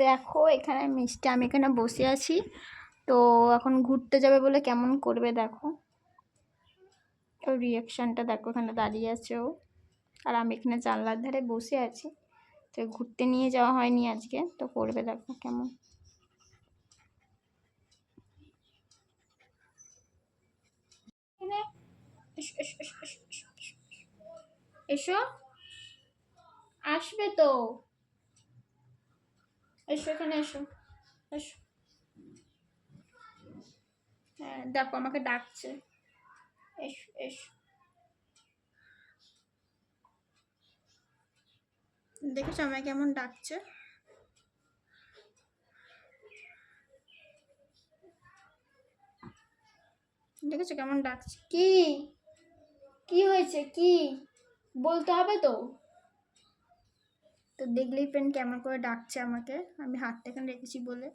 দেখো এখানে মিষ্টি, আমি এখানে বসে আছি, তো এখন ঘুরতে যাবে বলে কেমন করবে দেখো, ওর রিয়াকশানটা দেখো, এখানে দাঁড়িয়ে আছে ও, আর আমি এখানে জানলার ধারে বসে আছি। তো ঘুরতে নিয়ে যাওয়া হয়নি আজকে, তো করবে দেখো কেমন। এসো, আসবে তো, এসো এখানে এসো, এসো। হ্যাঁ দেখো আমাকে ডাকছে, এসো এসো। দেখেছো আমাকে কেমন ডাকছে? দেখেছো কেমন ডাকছে? কি কি হয়েছে, কি বলতে হবে তো? তো দেখলেই ফ্রেন্ড কেমন করে ডাকছে আমাকে, আমি হাতটা এখানে রেখেছি বলে।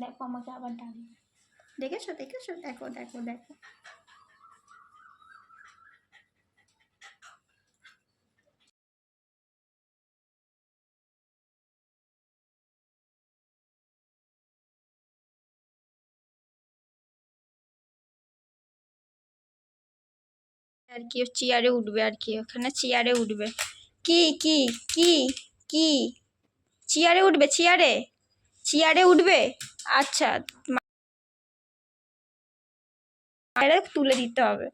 দেখো আমাকে আবার ডাকবে, দেখেছো দেখেছো, দেখো দেখো দেখো। আর কি চেয়ারে উঠবে, আর কি ওখানে চেয়ারে উঠবে, কি কি কি কি চেয়ারে উঠবে, চেয়ারে চেয়ারে উঠবে। আচ্ছা, মায়ের তুলে দিতে হবে।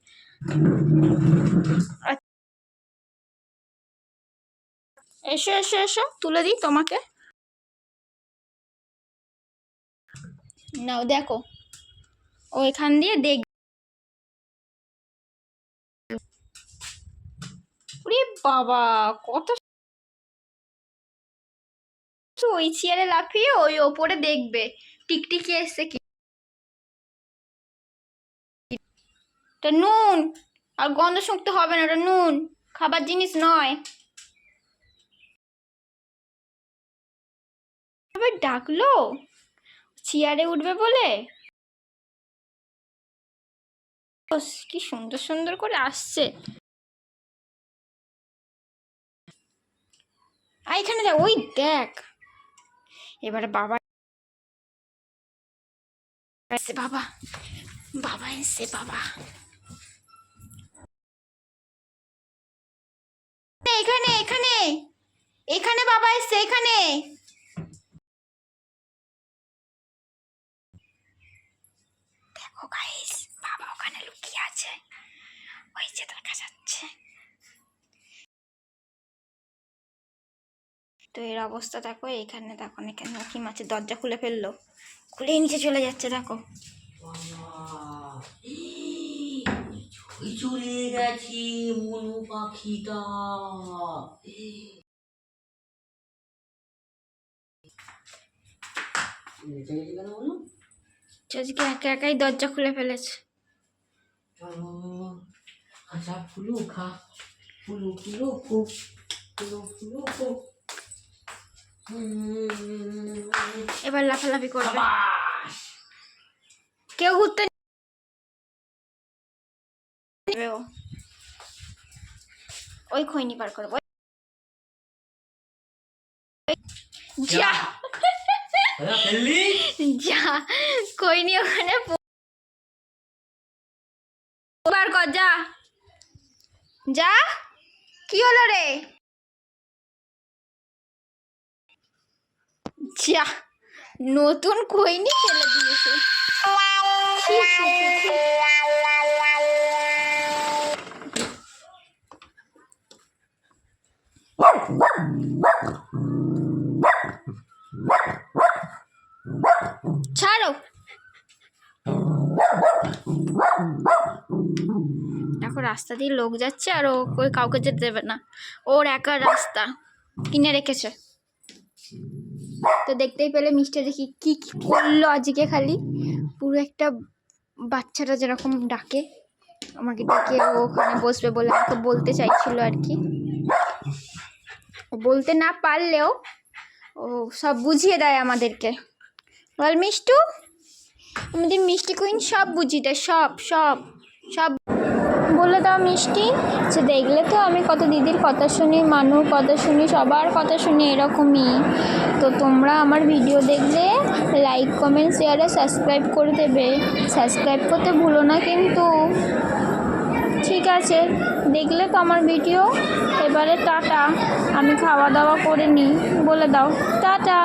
এসো এসো এসো, তুলে দিই তোমাকে। নাও দেখো, ও এখান দিয়ে দেখ। ওরে বাবা, কত ওই চেয়ারে লাফিয়ে ওই ওপরে দেখবে টিকটিকি এসছে কি। এটা নুন, আর গন্ধ শুঁকতে হবে না, ওটা নুন, খাবার জিনিস নয়। এবার ডাকলো চেয়ারে উঠবে বলে, কি সুন্দর সুন্দর করে আসছে। আর এখানে দেখ, ওই দেখ, এবারে বাবা এসে, বাবা বাবা এসে, বাবা এখানে এখানে এখানে বাবা এসছে, এখানে দেখো গাইস, বাবা ওখানে লুকিয়ে আছে, ওই যে দেখা যাচ্ছে। তো এর অবস্থা দেখো, এখানে দেখো, এখানে কি মাছের দরজা খুলে ফেললো, খুলে নিচে চলে যাচ্ছে দেখো। চলে গেছি মনু পাখিটা। আজকে একা একাই দরজা খুলে ফেলেছে। আচ্ছা ফুলু খা, ফুলু ফুলু খুব, ফুলু ফুলু খুব। এবার লাফালাফি করবে, কেউ ঘুরতে ওই খৈনি পার করবো, যা যা খৈনি ওখানে বার কর, যা যা। কি হলো রে, যা, নতুন খৈনি ফেলে দিয়েছে। ছাড়ো, দেখো রাস্তা দিয়ে লোক যাচ্ছে আর ও কাউকে যেতে দেবে না, ওর একার রাস্তা কিনে রেখেছে। তো দেখতেই পেলে মিষ্টি দেখি কি করলো আজকে, খালি পুরো একটা বাচ্চাটা যেরকম ডাকে আমাকে, ডেকে ও ওখানে বসবে বলে আমাকে বলতে চাইছিল আর কি। বলতে না পারলেও ও সব বুঝিয়ে দেয় আমাদেরকে। বল মিষ্টু, আমাদের মিষ্টি কুইন সব বুঝিয়ে দেয়, সব সব সব। বলে দাও মিষ্টি, যে দেখলে তো আমি কত দিদির কথা শুনি, মানুর কথা শুনি, সবার কথা শুনি এরকমই। তো তোমরা আমার ভিডিও দেখলে লাইক কমেন্ট শেয়ার আর সাবস্ক্রাইব করে দেবে। সাবস্ক্রাইব করতে ভুলো না কিন্তু। ঠিক আছে, দেখলে তো আমার ভিডিও, এবারে টাটা। আমি খাওয়া দাওয়া করে নিই, বলে দাও টাটা।